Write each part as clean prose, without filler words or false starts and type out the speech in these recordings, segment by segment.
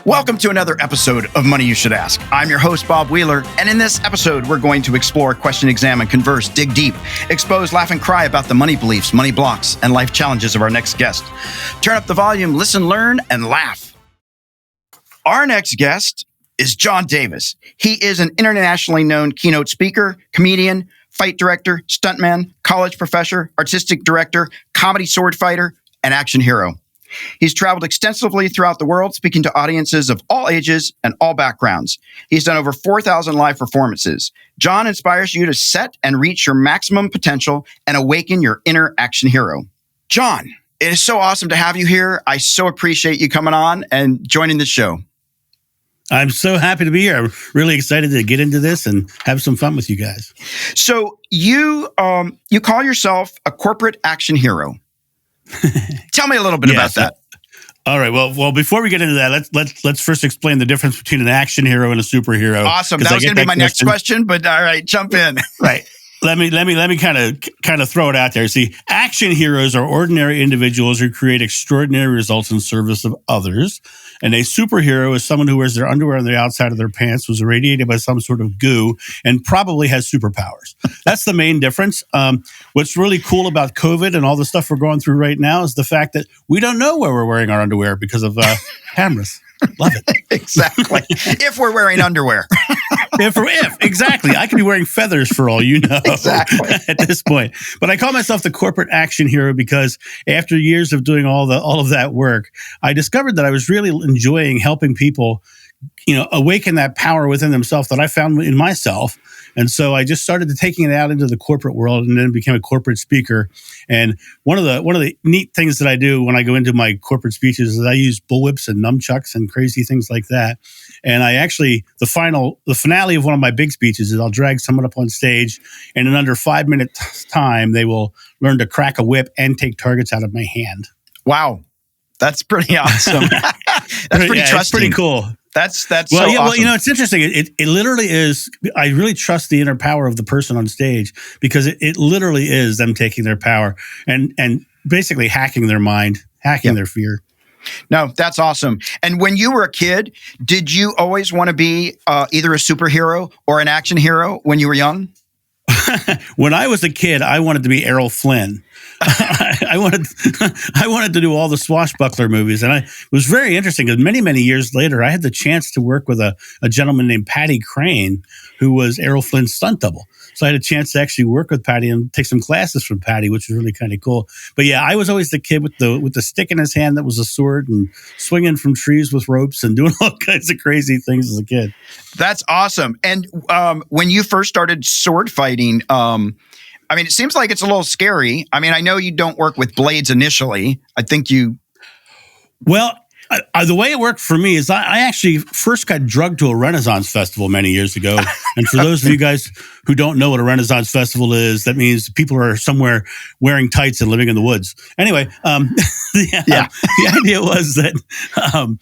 Welcome to another episode of Money You Should Ask. I'm your host, Bob Wheeler, and in this episode, we're going to explore, question, examine, converse, dig deep, expose, laugh, and cry about the money beliefs, money blocks, and life challenges of our next guest. Turn up the volume, listen, learn, and laugh. Our next guest is John Davis. He is an internationally known keynote speaker, comedian, fight director, stuntman, college professor, artistic director, comedy sword fighter, and action hero. He's traveled extensively throughout the world, speaking to audiences of all ages and all backgrounds. He's done over 4,000 live performances. John inspires you to set and reach your maximum potential and awaken your inner action hero. John, it is so awesome to have you here. I so appreciate you coming on and joining the show. I'm so happy to be here. I'm really excited to get into this and have some fun with you guys. So you call yourself a corporate action hero. Tell me a little bit about that. All right. Well, before we get into that, let's first explain the difference between an action hero and a superhero. Awesome. That was going to be my next question, but all right, jump in. Right. Let me kind of throw it out there. See, action heroes are ordinary individuals who create extraordinary results in service of others. And a superhero is someone who wears their underwear on the outside of their pants, was irradiated by some sort of goo, and probably has superpowers. That's the main difference. What's really cool about COVID and all the stuff we're going through right now is the fact that we don't know where we're wearing our underwear because of cameras. Love it. Exactly. If we're wearing underwear. Exactly. I could be wearing feathers for all you know. Exactly. At this point. But I call myself the corporate action hero because after years of doing all of that work, I discovered that I was really enjoying helping people, awaken that power within themselves that I found in myself. And so I just started taking it out into the corporate world and then became a corporate speaker. And one of the neat things that I do when I go into my corporate speeches is I use bullwhips and nunchucks and crazy things like that. And I actually, the finale of one of my big speeches is I'll drag someone up on stage, and in under 5 minutes time, they will learn to crack a whip and take targets out of my hand. Wow. That's pretty awesome. That's pretty trusting. It's pretty cool. That's well, so yeah, awesome. Well, it's interesting. It literally is. I really trust the inner power of the person on stage because it literally is them taking their power and basically hacking their mind, hacking their fear. No, that's awesome. And when you were a kid, did you always want to be either a superhero or an action hero when you were young? When I was a kid, I wanted to be Errol Flynn. I wanted to do all the swashbuckler movies. And it was very interesting because many years later, I had the chance to work with a gentleman named Patty Crane, who was Errol Flynn's stunt double. So I had a chance to actually work with Patty and take some classes from Patty, which was really kind of cool. But yeah, I was always the kid with the stick in his hand that was a sword and swinging from trees with ropes and doing all kinds of crazy things as a kid. That's awesome. And when you first started sword fighting, it seems like it's a little scary. I mean, I know you don't work with blades initially. I think you... Well, the way it worked for me is I actually first got drugged to a Renaissance festival many years ago. And for those of you guys who don't know what a Renaissance festival is, that means people are somewhere wearing tights and living in the woods. Anyway, the idea was that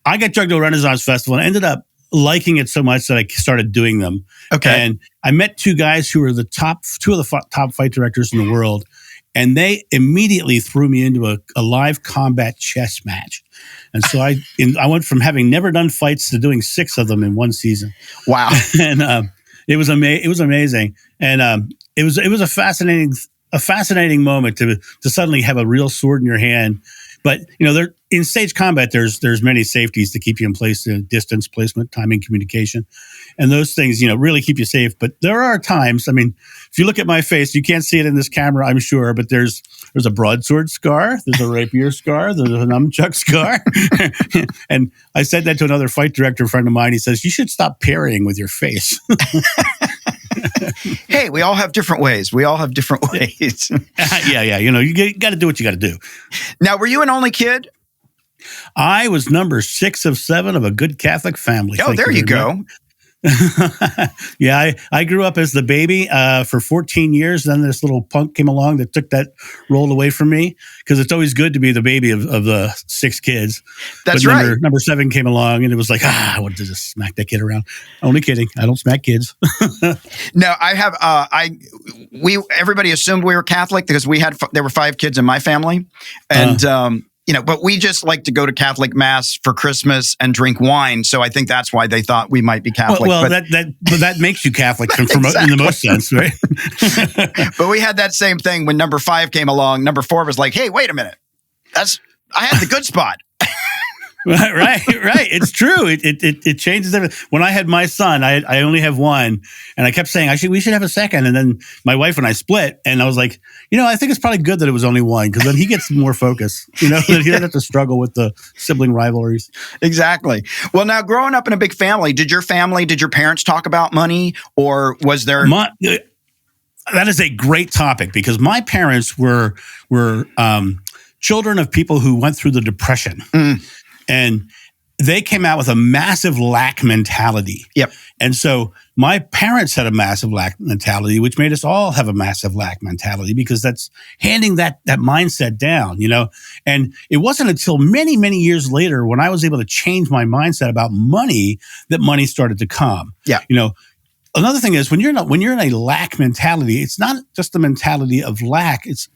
I got drugged to a Renaissance festival and ended up liking it so much that I started doing them. Okay. And I met two guys who were two of the top fight directors in the world. And they immediately threw me into a live combat chess match. And so I went from having never done fights to doing 6 of them in one season. Wow. And it was amazing. And it was a fascinating moment to suddenly have a real sword in your hand. But there in stage combat, there's many safeties to keep you in place: distance, placement, timing, communication, and those things really keep you safe. But there are times. I mean, if you look at my face, you can't see it in this camera, I'm sure, but there's a broadsword scar, there's a rapier scar, there's a nunchuck scar, and I said that to another fight director friend of mine. He says, "You should stop parrying with your face." Hey, we all have different ways. Yeah. You got to do what you got to do. Now, were you an only kid? I was number 6 of 7 of a good Catholic family. Oh, there you go. Yeah, I grew up as the baby for 14 years. Then this little punk came along that took that role away from me because it's always good to be the baby of the 6 kids. That's but right. Number 7 came along and it was like, I wanted to just smack that kid around. Only kidding. I don't smack kids. No, I have. Everybody assumed we were Catholic because there were 5 kids in my family, and but we just like to go to Catholic Mass for Christmas and drink wine. So I think that's why they thought we might be Catholic. Well, that makes you Catholic in the most sense, right? But we had that same thing when number 5 came along. Number 4 was like, hey, wait a minute. I had the good spot. Right. It's true. It changes everything. When I had my son, I only have one, and I kept saying we should have a second. And then my wife and I split, and I was like, I think it's probably good that it was only one, because then he gets more focus. He doesn't have to struggle with the sibling rivalries. Exactly. Well, now growing up in a big family, did your parents talk about money, or was there? That is a great topic, because my parents were children of people who went through the Depression. And they came out with a massive lack mentality. Yep. And so my parents had a massive lack mentality, which made us all have a massive lack mentality, because that's handing that mindset down, And it wasn't until many, many years later, when I was able to change my mindset about money, that money started to come. Yeah. Another thing is, when you're in a lack mentality, it's not just the mentality of lack. It's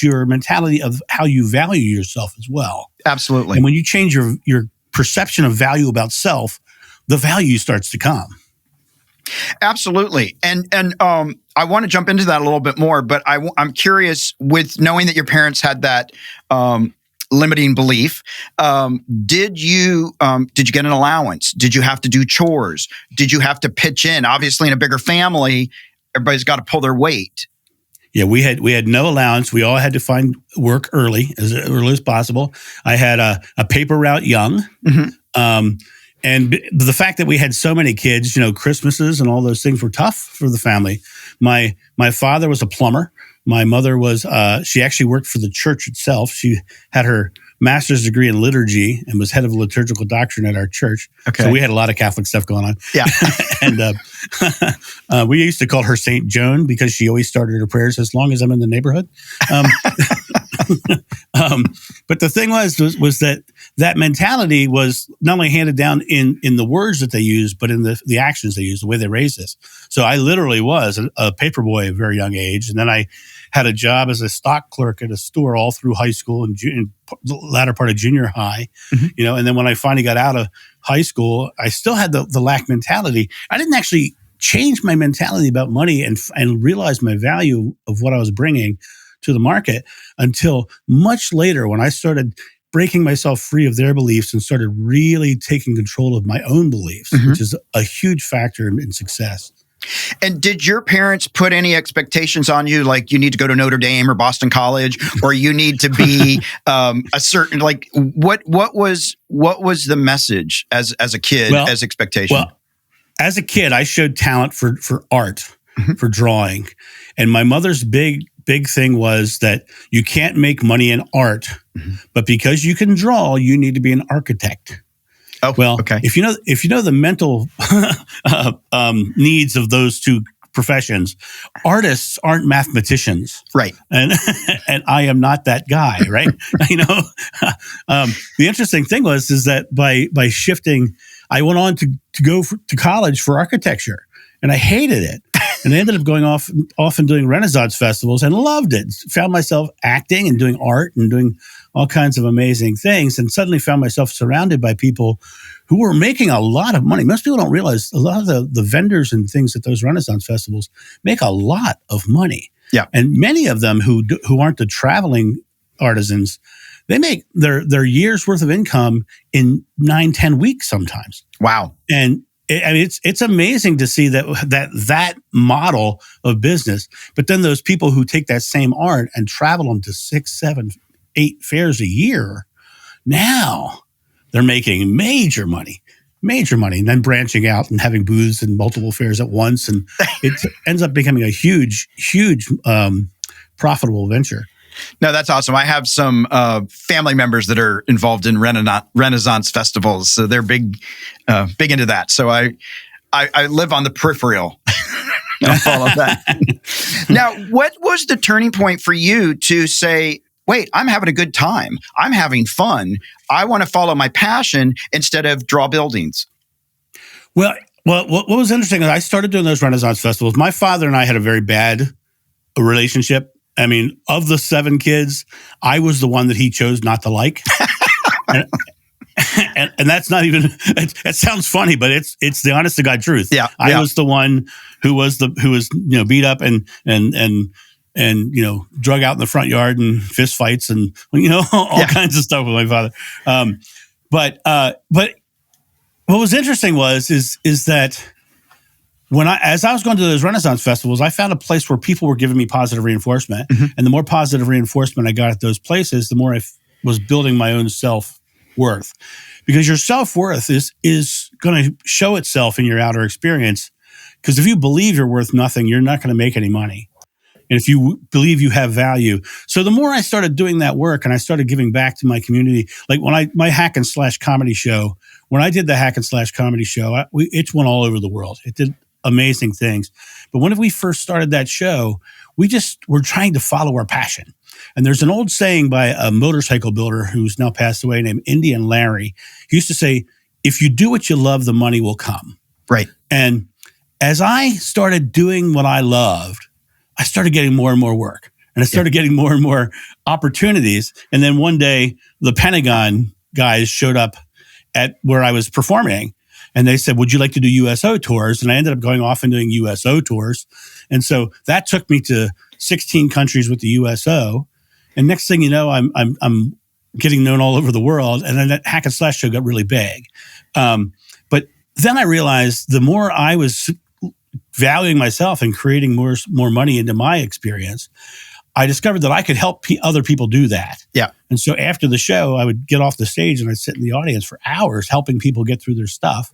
your mentality of how you value yourself as well. Absolutely. And when you change your perception of value about self, the value starts to come. Absolutely. And I want to jump into that a little bit more, but I'm curious, with knowing that your parents had that limiting belief, did you get an allowance? Did you have to do chores? Did you have to pitch in? Obviously, in a bigger family, everybody's got to pull their weight. Yeah, we had no allowance. We all had to find work early as possible. I had a paper route young. Mm-hmm. And the fact that we had so many kids, Christmases and all those things were tough for the family. My father was a plumber. My mother was, she actually worked for the church itself. She had her master's degree in liturgy and was head of liturgical doctrine at our church. Okay. So we had a lot of Catholic stuff going on. Yeah. And we used to call her Saint Joan, because she always started her prayers, as long as I'm in the neighborhood. But the thing was that mentality was not only handed down in the words that they used, but in the actions they used, the way they raised us. So I literally was a paper boy at a very young age. And then I had a job as a stock clerk at a store all through high school and the latter part of junior high, mm-hmm. And then when I finally got out of high school, I still had the lack mentality. I didn't actually change my mentality about money and realize my value of what I was bringing to the market until much later, when I started breaking myself free of their beliefs and started really taking control of my own beliefs, mm-hmm. which is a huge factor in success. And did your parents put any expectations on you, like you need to go to Notre Dame or Boston College, or you need to be a certain, like what was the message as a kid, as expectation? Well, as a kid, I showed talent for art, mm-hmm. for drawing, and my mother's big thing was that you can't make money in art, mm-hmm. but because you can draw, you need to be an architect. Oh, well, okay. If you know the mental needs of those two professions, artists aren't mathematicians, right? And I am not that guy, right? The interesting thing is that by shifting, I went on to go to college for architecture, and I hated it. And I ended up going off and doing Renaissance festivals and loved it. Found myself acting and doing art and doing all kinds of amazing things, and suddenly found myself surrounded by people who were making a lot of money. Most people don't realize a lot of the vendors and things at those Renaissance festivals make a lot of money. Yeah. And many of them who aren't the traveling artisans, they make their year's worth of income in 9-10 weeks sometimes. Wow. And it's amazing to see that model of business, but then those people who take that same art and travel them to 6, 7, 8 fairs a year, now they're making major money, and then branching out and having booths in multiple fairs at once, and it ends up becoming a huge, profitable venture. No, that's awesome. I have some family members that are involved in Renaissance festivals, so they're big into that. So I live on the peripheral. I'll follow that. Now, what was the turning point for you to say, wait, I'm having a good time. I'm having fun. I want to follow my passion instead of draw buildings? Well, what was interesting is I started doing those Renaissance festivals. My father and I had a very bad relationship I mean, of the 7 kids, I was the one that he chose not to like. and, and that's not even, it sounds funny, but it's the honest to God truth. Yeah. I was the one who was beat up and drug out in the front yard and fist fights and, all kinds of stuff with my father. But what was interesting is that as I was going to those Renaissance festivals, I found a place where people were giving me positive reinforcement. Mm-hmm. And the more positive reinforcement I got at those places, the more I was building my own self-worth. Because your self-worth is going to show itself in your outer experience. Because if you believe you're worth nothing, you're not going to make any money. And if you believe you have value. So the more I started doing that work and I started giving back to my community, like my Hack and Slash comedy show, when I did the Hack and Slash comedy show, it went all over the world. It did amazing things. But when we first started that show, we just were trying to follow our passion. And there's an old saying by a motorcycle builder who's now passed away named Indian Larry. He used to say, if you do what you love, the money will come. Right. And as I started doing what I loved, I started getting more and more work, and I started getting more and more opportunities. And then one day, the Pentagon guys showed up at where I was performing, and they said, would you like to do USO tours? And I ended up going off and doing USO tours. And so that took me to 16 countries with the USO. And next thing you know, I'm getting known all over the world. And then that Hack and Slash show got really big. But then I realized the more I was valuing myself and creating more money into my experience, I discovered that I could help other people do that. Yeah. And so after the show, I would get off the stage and I'd sit in the audience for hours helping people get through their stuff.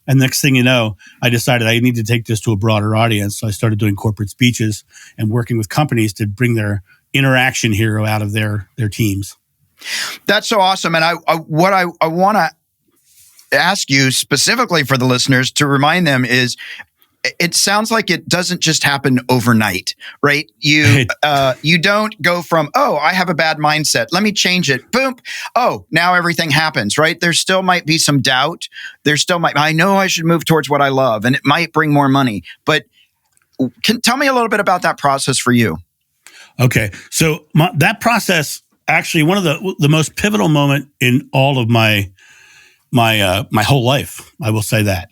And next thing you know, I decided I need to take this to a broader audience. So I started doing corporate speeches and working with companies to bring their interaction hero out of their teams. That's so awesome. And I want to ask you specifically for the listeners to remind them is, it sounds like it doesn't just happen overnight, right? You don't go from, I have a bad mindset, let me change it. Boom. Oh, now everything happens, right? There still might be some doubt. I know I should move towards what I love, and it might bring more money. But tell me a little bit about that process for you. Okay. So that process, actually, one of the most pivotal moment in all of my whole life, I will say that.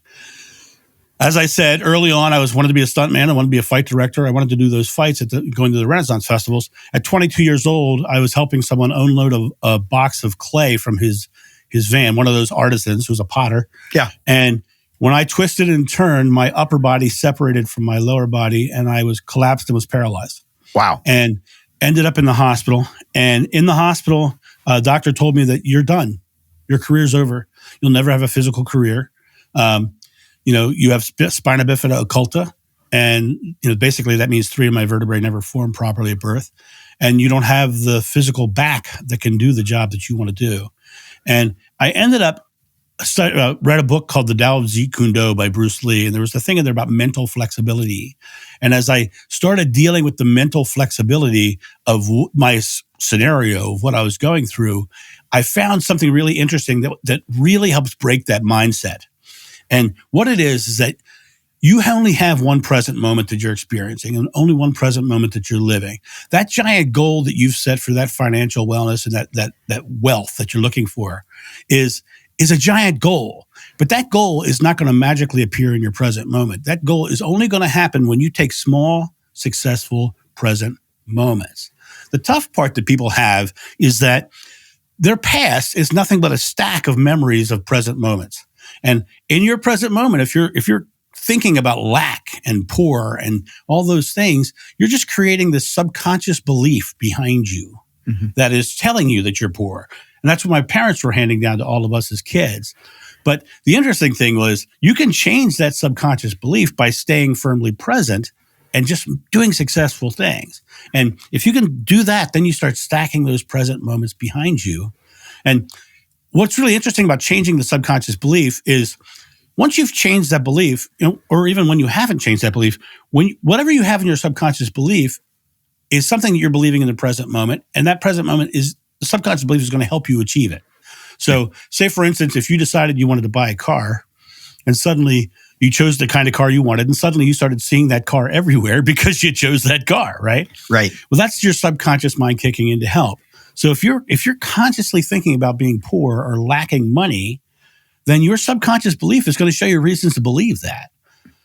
As I said early on, I wanted to be a stuntman. I wanted to be a fight director. I wanted to do those fights going to the Renaissance festivals. At 22 years old, I was helping someone unload a box of clay from his van, one of those artisans who's a potter. Yeah. And when I twisted and turned, my upper body separated from my lower body, and I was collapsed and was paralyzed. Wow. And ended up in the hospital. And in the hospital, a doctor told me that you're done. Your career's over. You'll never have a physical career. You have spina bifida occulta, and basically that means 3 of my vertebrae never formed properly at birth, and you don't have the physical back that can do the job that you want to do. And I ended up read a book called The Tao of Jeet Kune Do by Bruce Lee, and there was a thing in there about mental flexibility. And as I started dealing with the mental flexibility of my scenario of what I was going through, I found something really interesting that really helps break that mindset. And what it is that you only have one present moment that you're experiencing and only one present moment that you're living. That giant goal that you've set for that financial wellness and that wealth that you're looking for is a giant goal. But that goal is not going to magically appear in your present moment. That goal is only going to happen when you take small, successful present moments. The tough part that people have is that their past is nothing but a stack of memories of present moments. And in your present moment, if you're thinking about lack and poor and all those things, you're just creating this subconscious belief behind you that is telling you that you're poor. And that's what my parents were handing down to all of us as kids. But the interesting thing was you can change that subconscious belief by staying firmly present and just doing successful things. And if you can do that, then you start stacking those present moments behind you. And what's really interesting about changing the subconscious belief is once you've changed that belief, or even when you haven't changed that belief, whatever you have in your subconscious belief is something that you're believing in the present moment. And that present moment is the subconscious belief is going to help you achieve it. So say, for instance, if you decided you wanted to buy a car and suddenly, You chose the kind of car you wanted, and suddenly you started seeing that car everywhere because you chose that car, right? Right. Well, that's your subconscious mind kicking in to help. So if you're consciously thinking about being poor or lacking money, then your subconscious belief is going to show you reasons to believe that.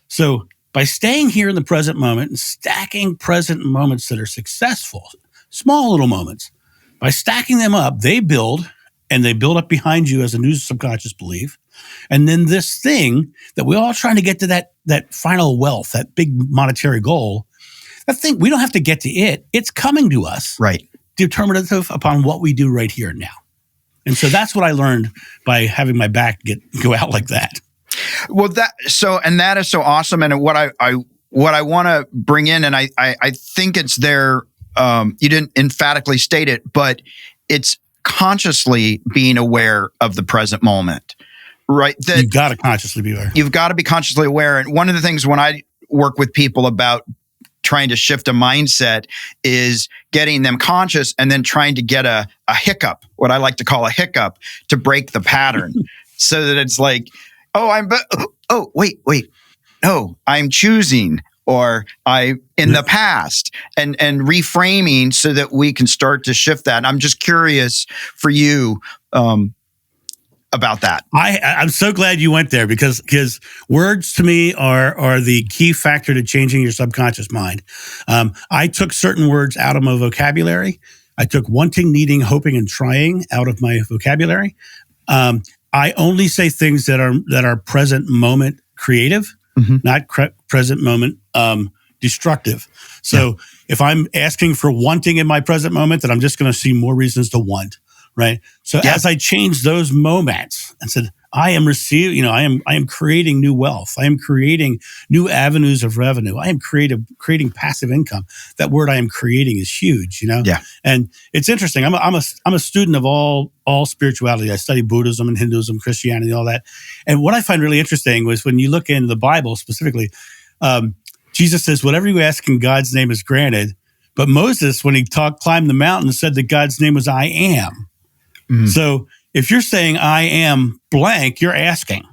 So by staying here in the present moment and stacking present moments that are successful, small little moments, by stacking them up, they build, and they build up behind you as a new subconscious belief. And then this thing that we're all trying to get to, that final wealth, that big monetary goal, that thing, we don't have to get to it. It's coming to us. Right. Determinative upon what we do right here and now. And so that's what I learned by having my back go out like that. Well, that is so awesome. And what I want to bring in, and I think it's there. You didn't emphatically state it, but it's consciously being aware of the present moment, right? That you've got to consciously be aware. You've got to be consciously aware. And one of the things when I work with people about trying to shift a mindset is getting them conscious and then trying to get a hiccup, what I like to call a hiccup, to break the pattern so that it's like, wait, no, I'm choosing, or in the past, and reframing so that we can start to shift that. And I'm just curious for you about that. I'm so glad you went there because words to me are the key factor to changing your subconscious mind. I took certain words out of my vocabulary. I took wanting, needing, hoping, and trying out of my vocabulary. I only say things that are present moment creative, not present moment destructive. So if I'm asking for wanting in my present moment, then I'm just going to see more reasons to want. Right. So as I changed those moments and said, I am receiving, I am creating new wealth. I am creating new avenues of revenue. I am creating passive income. That word I am creating is huge, Yeah. And it's interesting. I'm a student of all spirituality. I study Buddhism and Hinduism, Christianity, all that. And what I find really interesting was when you look in the Bible specifically, Jesus says, whatever you ask in God's name is granted. But Moses, when he climbed the mountain, said that God's name was I am. So if you're saying I am blank, you're asking.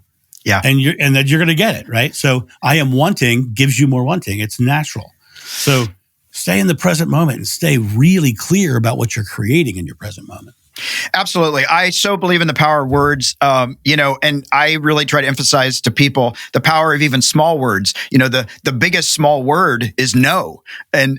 Yeah. And that you're going to get it, right? So I am wanting gives you more wanting. It's natural. So stay in the present moment and stay really clear about what you're creating in your present moment. Absolutely. I so believe in the power of words, and I really try to emphasize to people the power of even small words. The biggest small word is no. And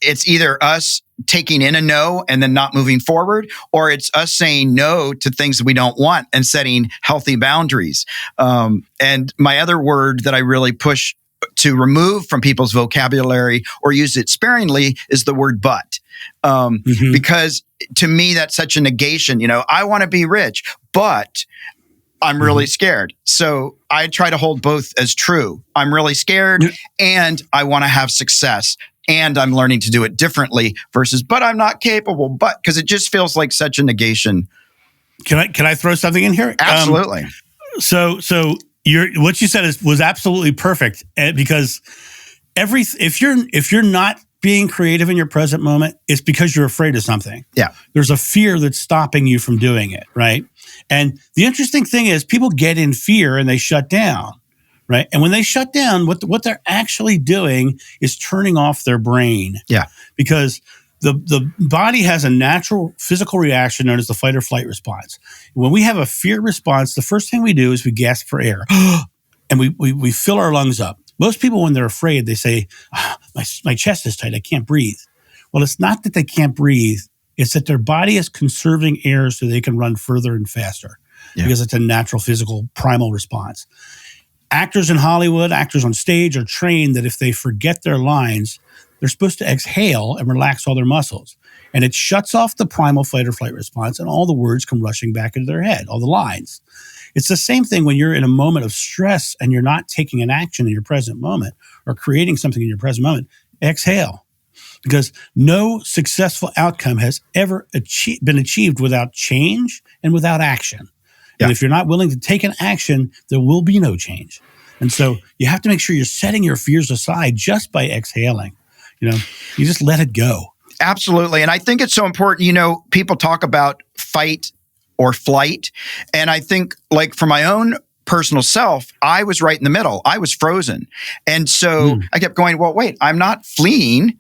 it's either us taking in a no and then not moving forward, or it's us saying no to things that we don't want and setting healthy boundaries. And my other word that I really push to remove from people's vocabulary or use it sparingly is the word but. Because to me, that's such a negation. I want to be rich, but I'm really scared. So I try to hold both as true. I'm really scared and I want to have success. And I'm learning to do it differently versus, but I'm not capable, because it just feels like such a negation. Can I throw something in here? Absolutely. So what you said was absolutely perfect, because if you're not being creative in your present moment, it's because you're afraid of something. Yeah. There's a fear that's stopping you from doing it, right? And the interesting thing is people get in fear and they shut down. Right. And when they shut down, what they're actually doing is turning off their brain. Yeah. Because the body has a natural physical reaction known as the fight or flight response. When we have a fear response, the first thing we do is we gasp for air and we fill our lungs up. Most people, when they're afraid, they say, my chest is tight. I can't breathe. Well, it's not that they can't breathe. It's that their body is conserving air so they can run further and faster because it's a natural physical primal response. Actors in Hollywood, actors on stage are trained that if they forget their lines, they're supposed to exhale and relax all their muscles. And it shuts off the primal fight or flight response, and all the words come rushing back into their head, all the lines. It's the same thing when you're in a moment of stress and you're not taking an action in your present moment or creating something in your present moment. Exhale. Because no successful outcome has ever been achieved without change and without action. And if you're not willing to take an action, there will be no change. And so you have to make sure you're setting your fears aside just by exhaling. You just let it go. Absolutely. And I think it's so important, people talk about fight or flight. And I think, like, for my own personal self, I was right in the middle. I was frozen. And so I kept going, well, wait, I'm not fleeing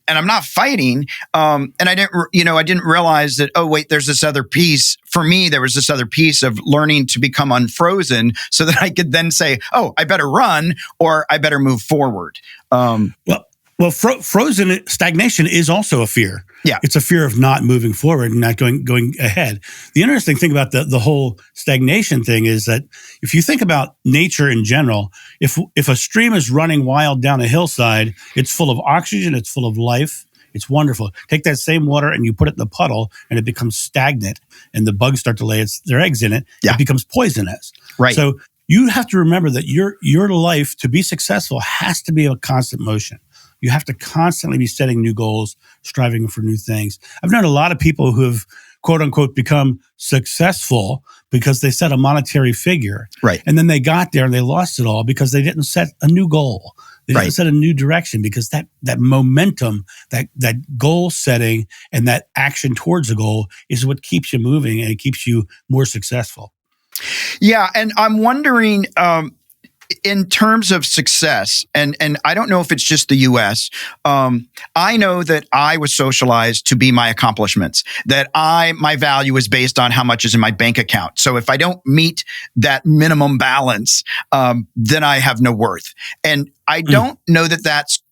and I'm not fighting. And I didn't realize that, oh, wait, there's this other piece. For me, there was this other piece of learning to become unfrozen so that I could then say, oh, I better run or I better move forward. Frozen stagnation is also a fear. Yeah. It's a fear of not moving forward and not going ahead. The interesting thing about the whole stagnation thing is that if you think about nature in general, if a stream is running wild down a hillside, it's full of oxygen, it's full of life, it's wonderful. Take that same water and you put it in the puddle and it becomes stagnant and the bugs start to lay their eggs in it. Yeah. It becomes poisonous. Right. So you have to remember that your life to be successful has to be a constant motion. You have to constantly be setting new goals, striving for new things. I've known a lot of people who have, quote unquote, become successful because they set a monetary figure. Right. And then they got there and they lost it all because they didn't set a new goal. They didn't set a new direction because that momentum, that goal setting and that action towards a goal is what keeps you moving and it keeps you more successful. Yeah. And I'm wondering, in terms of success, and I don't know if it's just the US, I know that I was socialized to be my accomplishments, that my value is based on how much is in my bank account. So if I don't meet that minimum balance, then I have no worth. And I don't know that that's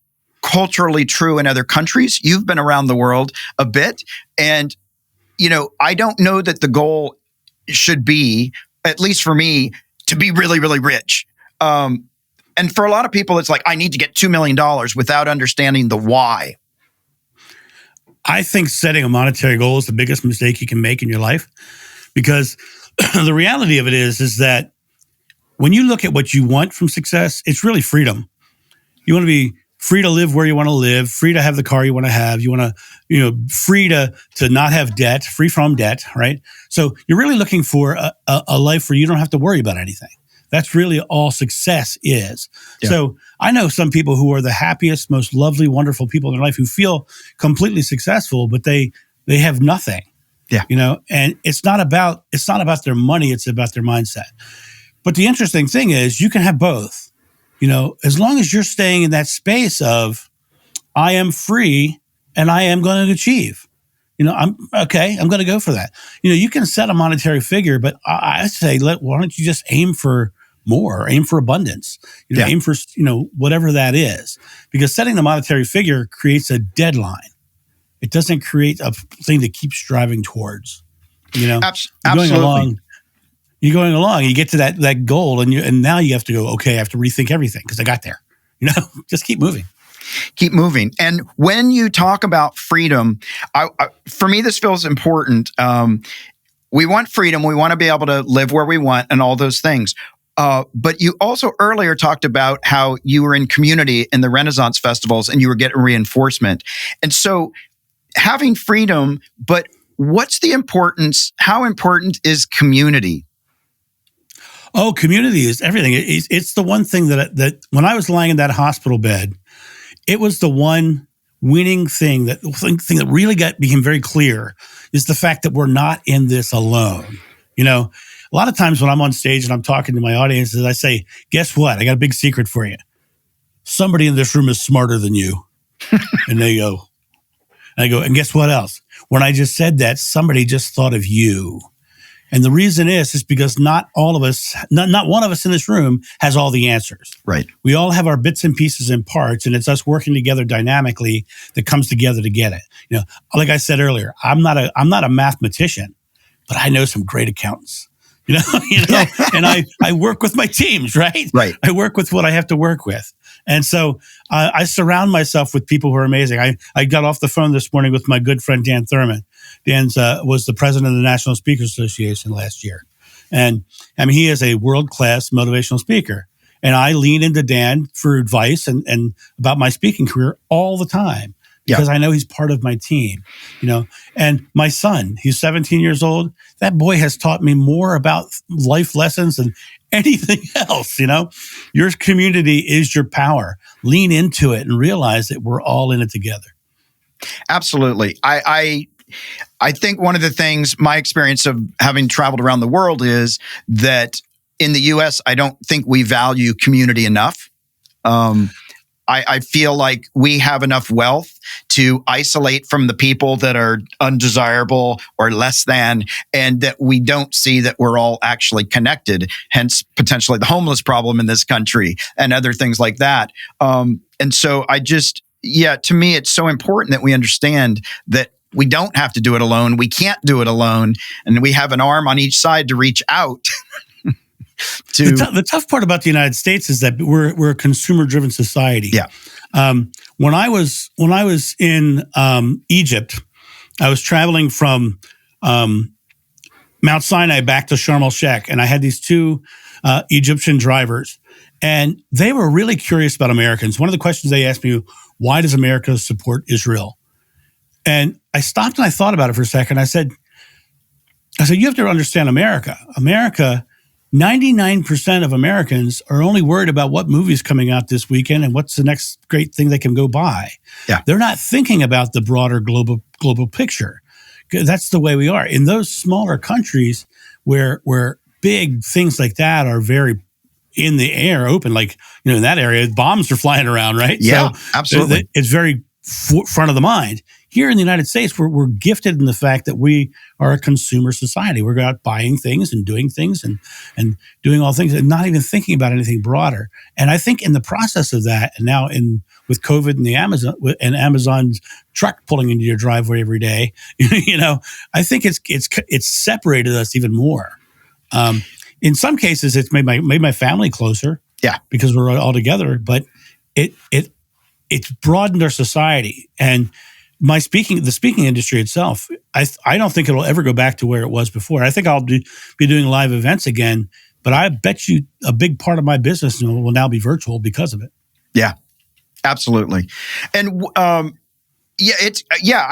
culturally true in other countries. You've been around the world a bit. And, I don't know that the goal should be, at least for me, to be really, really rich. And for a lot of people, it's like, I need to get $2 million without understanding the why. I think setting a monetary goal is the biggest mistake you can make in your life because the reality of it is that when you look at what you want from success, it's really freedom. You want to be free to live where you want to live, free to have the car you want to have. You want to, free to not have debt, free from debt, right? So you're really looking for a life where you don't have to worry about anything. That's really all success is. Yeah. So I know some people who are the happiest, most lovely, wonderful people in their life who feel completely successful, but they have nothing. Yeah. And it's not about their money, it's about their mindset. But the interesting thing is you can have both. As long as you're staying in that space of I am free and I am going to achieve. I'm okay. I'm going to go for that. You can set a monetary figure, but I say, why don't you just aim for more, aim for abundance, aim for, whatever that is, because setting the monetary figure creates a deadline. It doesn't create a thing to keep striving towards, Absolutely. You're going along, you get to that goal and now you have to go, okay, I have to rethink everything because I got there, just keep moving. Keep moving. And when you talk about freedom, for me, this feels important. We want freedom. We want to be able to live where we want and all those things. But you also earlier talked about how you were in community in the Renaissance festivals and you were getting reinforcement. And so having freedom, but what's the importance? How important is community? Oh, community is everything. It's the one thing that when I was lying in that hospital bed, it was the one winning thing that really became very clear is the fact that we're not in this alone. A lot of times when I'm on stage and I'm talking to my audiences, I say, guess what? I got a big secret for you. Somebody in this room is smarter than you. And they go, and guess what else? When I just said that, somebody just thought of you. And the reason is because not all of us, not one of us in this room has all the answers. Right. We all have our bits and pieces and parts, and it's us working together dynamically that comes together to get it. Like I said earlier, I'm not a mathematician, but I know some great accountants. And I work with my teams, right? Right. I work with what I have to work with. And so I surround myself with people who are amazing. I got off the phone this morning with my good friend, Dan Thurman. Dan was the president of the National Speakers Association last year. And he is a world-class motivational speaker. And I lean into Dan for advice and about my speaking career all the time. Because I know he's part of my team, and my son, he's 17 years old. That boy has taught me more about life lessons than anything else. Your community is your power. Lean into it and realize that we're all in it together. Absolutely. I think one of the things, my experience of having traveled around the world is that in the U.S., I don't think we value community enough. I feel like we have enough wealth to isolate from the people that are undesirable or less than, and that we don't see that we're all actually connected, hence potentially the homeless problem in this country and other things like that. And so to me, it's so important that we understand that we don't have to do it alone. We can't do it alone. And we have an arm on each side to reach out. The tough part about the United States is that we're a consumer-driven society. Yeah. When I was in Egypt, I was traveling from Mount Sinai back to Sharm el-Sheikh, and I had these two Egyptian drivers, and they were really curious about Americans. One of the questions they asked me, why does America support Israel? And I stopped and I thought about it for a second. I said, you have to understand America. 99% of Americans are only worried about what movie's coming out this weekend and what's the next great thing they can go buy. Yeah. They're not thinking about the broader global picture. That's the way we are. In those smaller countries where big things like that are very in the air, open, like, in that area, bombs are flying around, right? Yeah, so absolutely. It's very front of the mind. Here in the United States, we're gifted in the fact that we are a consumer society. We're out buying things and doing things and doing all things and not even thinking about anything broader. And I think in the process of that, and now with COVID and the Amazon's truck pulling into your driveway every day, I think it's separated us even more. In some cases, it's made my family closer. Yeah, because we're all together. But it's broadened our society. And the speaking industry itself, I don't think it'll ever go back to where it was before. I think I'll be doing live events again, but I bet you a big part of my business will now be virtual because of it. Yeah, absolutely. And I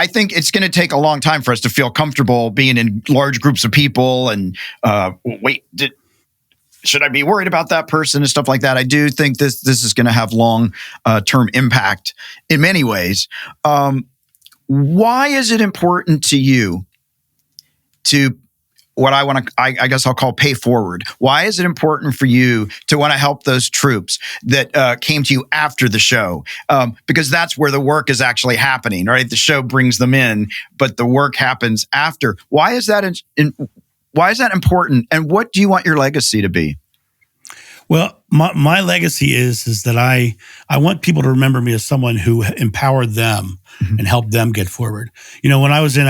think it's going to take a long time for us to feel comfortable being in large groups of people and should I be worried about that person and stuff like that? I do think this is going to have long term impact in many ways. Why is it important to you to what I guess I'll call pay forward? Why is it important for you to want to help those troops that came to you after the show? Because that's where the work is actually happening, right? The show brings them in, but the work happens after. Why is that why is that important? And what do you want your legacy to be? Well, my legacy is that I want people to remember me as someone who empowered them and helped them get forward. When I was in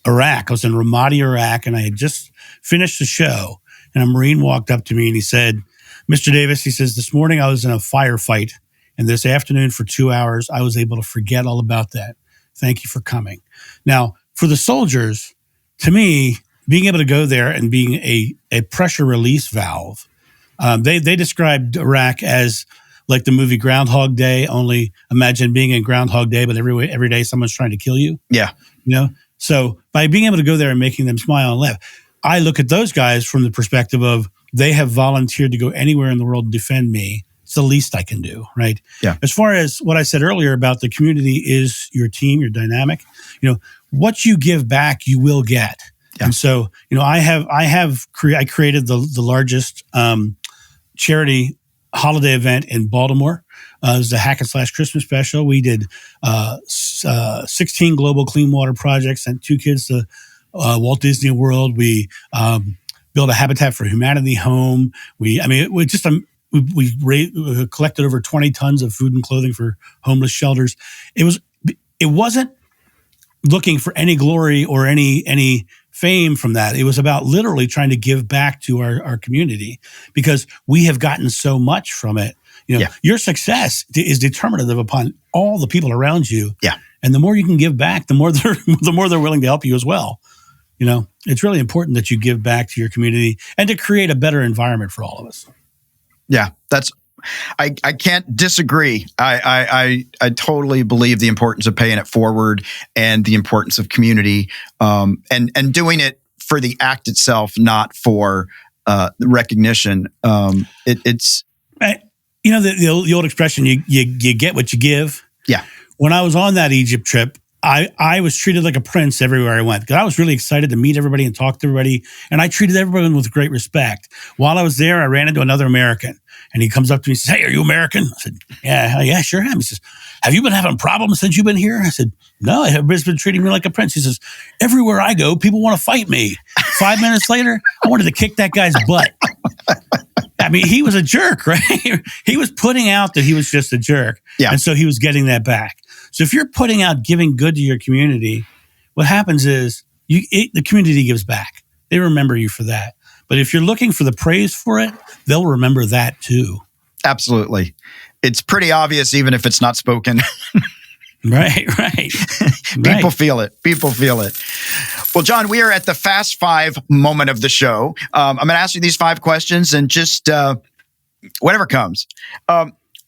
Iraq, I was in Ramadi, Iraq, and I had just finished the show, and a Marine walked up to me and he said, "Mr. Davis," he says, "this morning I was in a firefight, and this afternoon for 2 hours, I was able to forget all about that. Thank you for coming." Now, for the soldiers, to me, being able to go there and being a pressure release valve, they described Iraq as like the movie Groundhog Day, only imagine being in Groundhog Day, but every day someone's trying to kill you. Yeah. So by being able to go there and making them smile and laugh, I look at those guys from the perspective of they have volunteered to go anywhere in the world and defend me. It's the least I can do, right? Yeah. As far as what I said earlier about the community is your team, your dynamic, what you give back, you will get. Yeah. And so, I created the largest charity holiday event in Baltimore. It was the Hack and Slash Christmas special. We did 16 global clean water projects, sent 2 kids to Walt Disney World. We built a Habitat for Humanity home. We collected over 20 tons of food and clothing for homeless shelters. It wasn't looking for any glory or any fame from that. It was about literally trying to give back to our community because we have gotten so much from it. Your success is determinative upon all the people around you. Yeah. And the more you can give back, the more they're willing to help you as well. It's really important that you give back to your community and to create a better environment for all of us. Yeah, I can't disagree. I totally believe the importance of paying it forward and the importance of community, and doing it for the act itself, not for the recognition. It's the old expression, you get what you give. Yeah. When I was on that Egypt trip, I was treated like a prince everywhere I went because I was really excited to meet everybody and talk to everybody. And I treated everyone with great respect. While I was there, I ran into another American and he comes up to me and says, "Hey, are you American?" I said, yeah, sure am. He says, "Have you been having problems since you've been here?" I said, "No, everybody's been treating me like a prince." He says, "Everywhere I go, people want to fight me." 5 minutes later, I wanted to kick that guy's butt. I mean, he was a jerk, right? He was putting out that he was just a jerk. Yeah. And so he was getting that back. So if you're putting out giving good to your community, what happens is the community gives back. They remember you for that. But if you're looking for the praise for it, they'll remember that too. Absolutely. It's pretty obvious, even if it's not spoken. Right. People feel it. People feel it. Well, John, we are at the Fast Five moment of the show. I'm going to ask you these 5 questions and just whatever comes.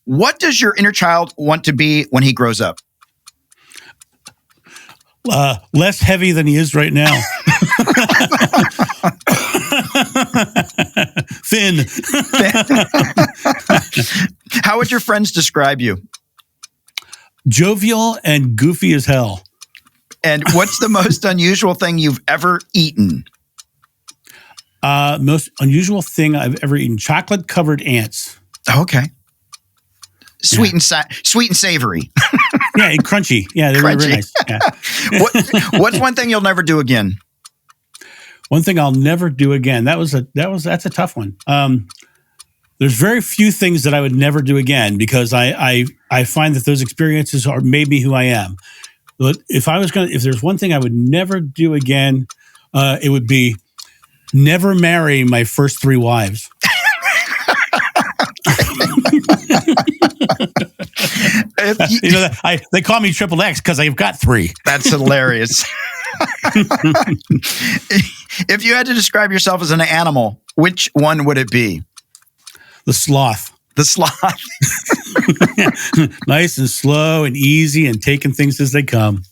What does your inner child want to be when he grows up? Less heavy than he is right now. Thin. How would your friends describe you? Jovial and goofy as hell. And what's the most unusual thing you've ever eaten? Most unusual thing I've ever eaten: chocolate-covered ants. Okay. Sweet and savory. Yeah, and crunchy. Yeah, they're very nice. Yeah. What's one thing you'll never do again? One thing I'll never do again. That's a tough one. There's very few things that I would never do again because I find that those experiences made me who I am. But if there's one thing I would never do again, it would be never marry my first 3 wives. They call me Triple X because I've got 3. That's hilarious. If you had to describe yourself as an animal, which one would it be? The sloth. The sloth. Nice and slow and easy and taking things as they come.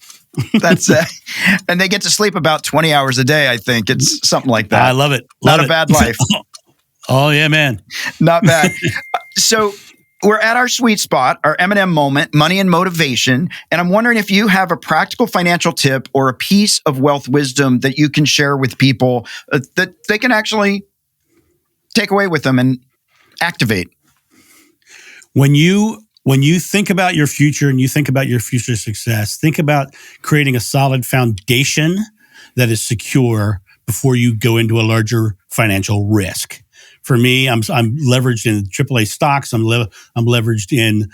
That's and they get to sleep about 20 hours a day, I think. It's something like that. I love it. Not a bad life. Oh, yeah, man. Not bad. So we're at our sweet spot, our M&M moment, money and motivation. And I'm wondering if you have a practical financial tip or a piece of wealth wisdom that you can share with people that they can actually take away with them and activate. When you think about your future and you think about your future success, think about creating a solid foundation that is secure before you go into a larger financial risk. For me, I'm leveraged in AAA stocks. I'm leveraged in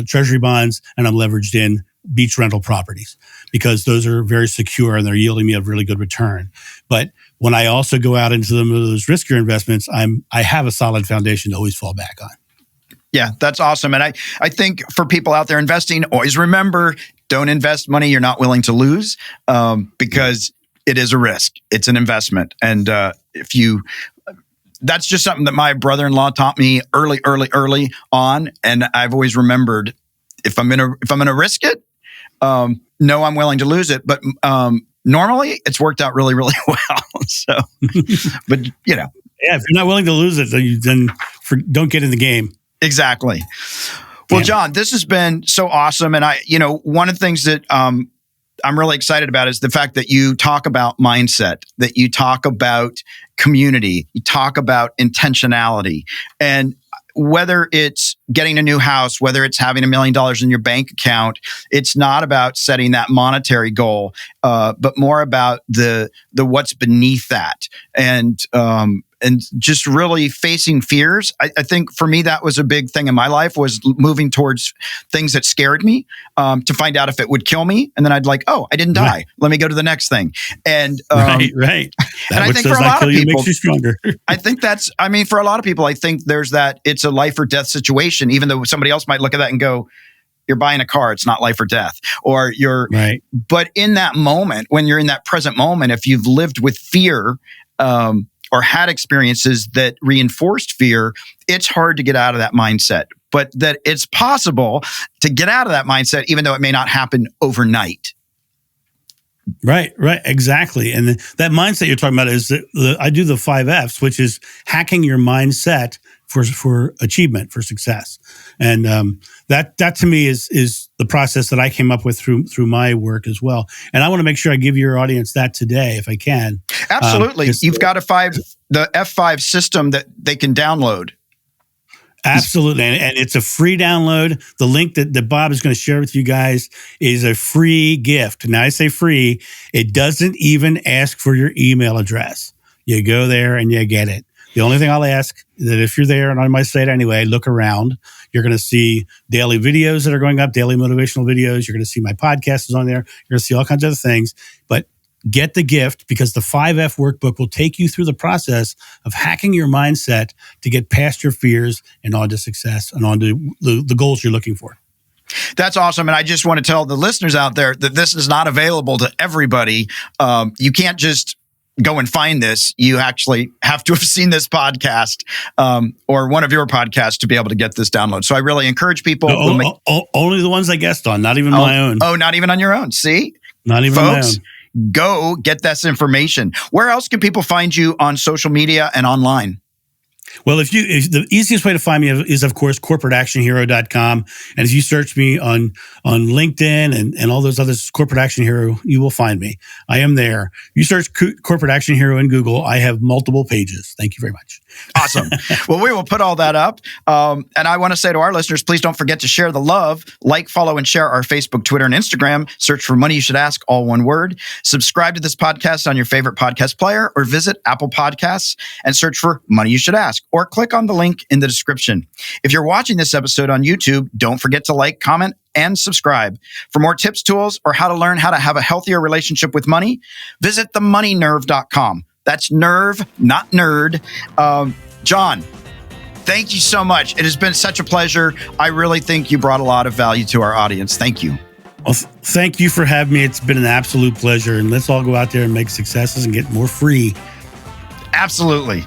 treasury bonds, and I'm leveraged in beach rental properties because those are very secure and they're yielding me a really good return. But when I also go out into those riskier investments, I have a solid foundation to always fall back on. Yeah, that's awesome. And I think for people out there investing, always remember, don't invest money you're not willing to lose because it is a risk. It's an investment. And that's just something that my brother-in-law taught me early on. And I've always remembered if I'm gonna risk it, no, I'm willing to lose it. But normally it's worked out really, really well. So, but yeah, if you're not willing to lose it, then don't get in the game. Exactly. Well, John, this has been so awesome. And one of the things that I'm really excited about is the fact that you talk about mindset, that you talk about community, you talk about intentionality. And whether it's getting a new house, whether it's having $1 million in your bank account, it's not about setting that monetary goal, but more about the what's beneath that. And just really facing fears. I think for me, that was a big thing in my life, was moving towards things that scared me to find out if it would kill me. And then I'd like, oh, I didn't die. Right. Let me go to the next thing. And right. And I think for a lot of people, makes you stronger. I think for a lot of people, I think there's that it's a life or death situation, even though somebody else might look at that and go, you're buying a car, it's not life or death. Or you're, right. But in that moment, when you're in that present moment, if you've lived with fear, or had experiences that reinforced fear, it's hard to get out of that mindset. But that it's possible to get out of that mindset, even though it may not happen overnight. Right, exactly. And that mindset you're talking about is I do the 5 F's, which is hacking your mindset for achievement, for success. And that to me is the process that I came up with through my work as well. And I want to make sure I give your audience that today, if I can. Absolutely. You've got the F5 system that they can download. Absolutely. And it's a free download. The link that Bob is going to share with you guys is a free gift. Now, I say free. It doesn't even ask for your email address. You go there and you get it. The only thing I'll ask is that if you're there, and on my site anyway, look around. You're going to see daily videos that are going up, daily motivational videos. You're going to see my podcast is on there. You're going to see all kinds of other things. But get the gift, because the 5F workbook will take you through the process of hacking your mindset to get past your fears and onto success and onto the goals you're looking for. That's awesome. And I just want to tell the listeners out there that this is not available to everybody. You can't just go and find this. You actually have to have seen this podcast or one of your podcasts to be able to get this download. So I really encourage people. Only the ones I guessed on, not even my own. Oh, not even on your own. See? Not even Folks, my own. Go get this information. Where else can people find you on social media and online? Well, if the easiest way to find me is, of course, corporateactionhero.com. And if you search me on LinkedIn and all those others, Corporate Action Hero, you will find me. I am there. You search Corporate Action Hero in Google. I have multiple pages. Thank you very much. Awesome. Well, we will put all that up. And I want to say to our listeners, please don't forget to share the love, like, follow, and share our Facebook, Twitter, and Instagram. Search for Money You Should Ask, all one word. Subscribe to this podcast on your favorite podcast player, or visit Apple Podcasts and search for Money You Should Ask, or click on the link in the description. If you're watching this episode on YouTube, don't forget to like, comment, and subscribe. For more tips, tools, or how to learn how to have a healthier relationship with money, visit themoneynerve.com. That's nerve, not nerd. John, thank you so much. It has been such a pleasure. I really think you brought a lot of value to our audience. Thank you. Well, thank you for having me. It's been an absolute pleasure. And let's all go out there and make successes and get more free. Absolutely.